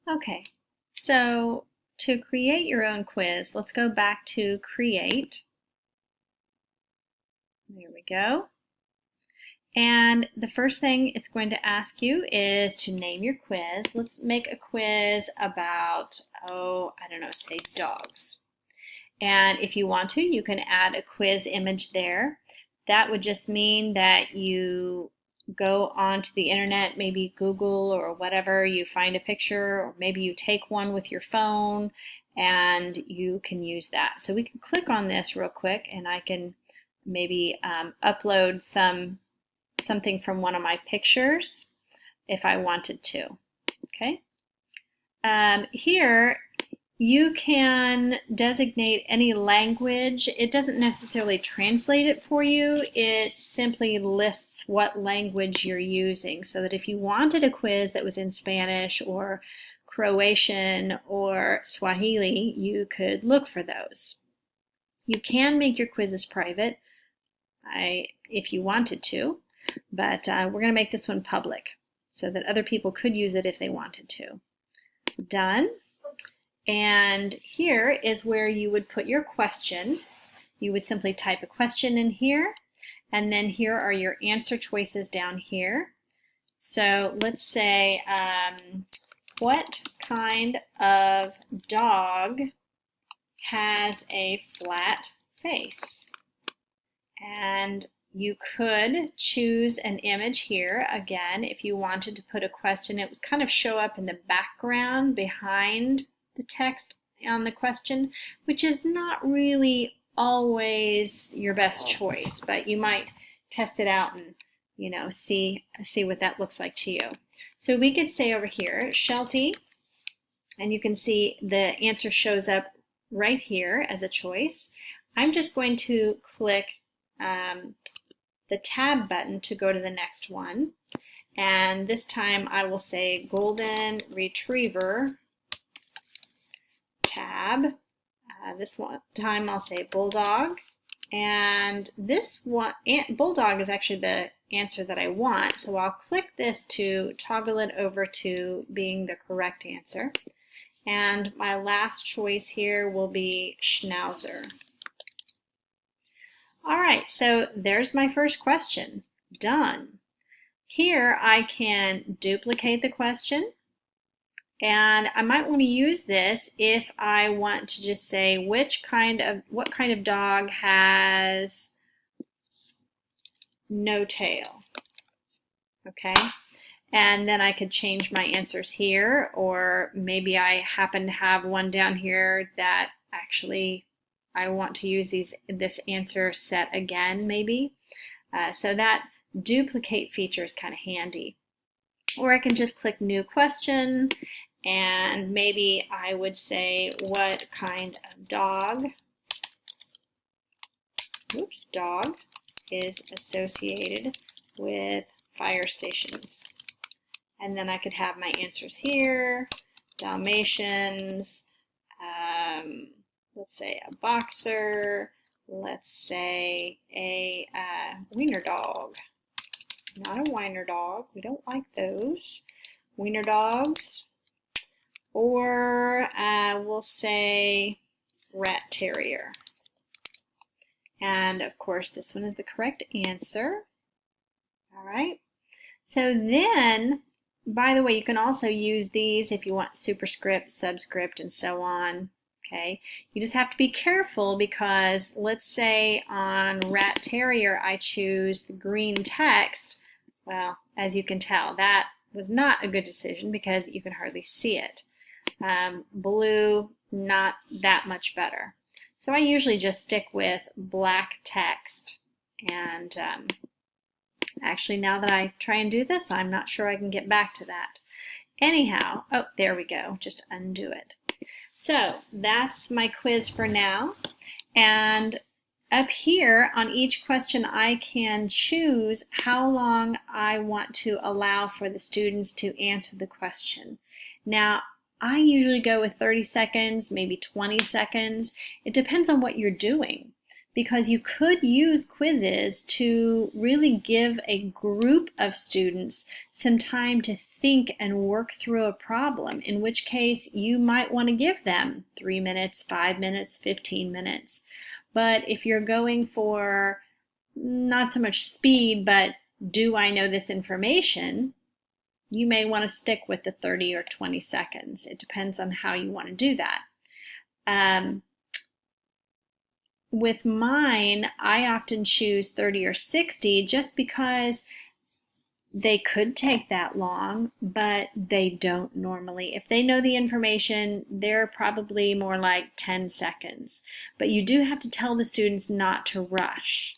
Okay, so to create your own quiz, let's go back to create. There we go. And the first thing it's going to ask you is to name your quiz. Let's make a quiz about, oh, I don't know, say dogs. And if you want to, you can add a quiz image there. That would just mean that you go onto the internet, maybe Google or whatever, you find a picture, or maybe you take one with your phone and you can use that. So we can click on this real quick and I can maybe upload something from one of my pictures if I wanted to. Okay. Here you can designate any language. It doesn't necessarily translate it for you. It simply lists what language you're using, so that if you wanted a quiz that was in Spanish or Croatian or Swahili, you could look for those. You can make your quizzes private if you wanted to, but we're going to make this one public so that other people could use it if they wanted to. Done. And here is where you would put your question. You would simply type a question in here, and then here are your answer choices down here. So let's say, what kind of dog has a flat face? And you could choose an image here. Again, if you wanted to put a question, it would kind of show up in the background behind the text on the question, which is not really always your best choice, but you might test it out and see what that looks like to you. So we could say over here, Sheltie, and you can see the answer shows up right here as a choice. I'm just going to click the tab button to go to the next one, and this time I will say Golden Retriever tab. This one time I'll say Bulldog, and this one, Bulldog, is actually the answer that I want, so I'll click this to toggle it over to being the correct answer. And my last choice here will be Schnauzer. All right, so there's my first question. Done. Here I can duplicate the question, and I might want to use this if I want to just say what kind of dog has no tail. Okay, and then I could change my answers here, or maybe I happen to have one down here that actually I want to use this answer set again, maybe. So that duplicate feature is kind of handy. Or I can just click New Question, and maybe I would say, what kind of dog, dog is associated with fire stations? And then I could have my answers here, Dalmatians, let's say a boxer, let's say a wiener dog. Not a wiener dog, we don't like those. Wiener dogs. Or we'll say rat terrier. And of course this one is the correct answer. All right. So then, by the way, you can also use these if you want superscript, subscript, and so on. Okay, you just have to be careful because let's say on rat terrier I choose the green text. Well, as you can tell, that was not a good decision because you can hardly see it. Blue, not that much better. So I usually just stick with black text. And actually, now that I try and do this, I'm not sure I can get back to that. Anyhow, oh, there we go. Just undo it. So that's my quiz for now. And up here on each question, I can choose how long I want to allow for the students to answer the question. Now, I usually go with 30 seconds, maybe 20 seconds. It depends on what you're doing. because you could use Quizziz to really give a group of students some time to think and work through a problem, in which case you might want to give them 3 minutes, 5 minutes, 15 minutes. But if you're going for not so much speed, but do I know this information, you may want to stick with the 30 or 20 seconds. It depends on how you want to do that. With mine, I often choose 30 or 60 just because they could take that long, but they don't normally. If they know the information, they're probably more like 10 seconds. But you do have to tell the students not to rush.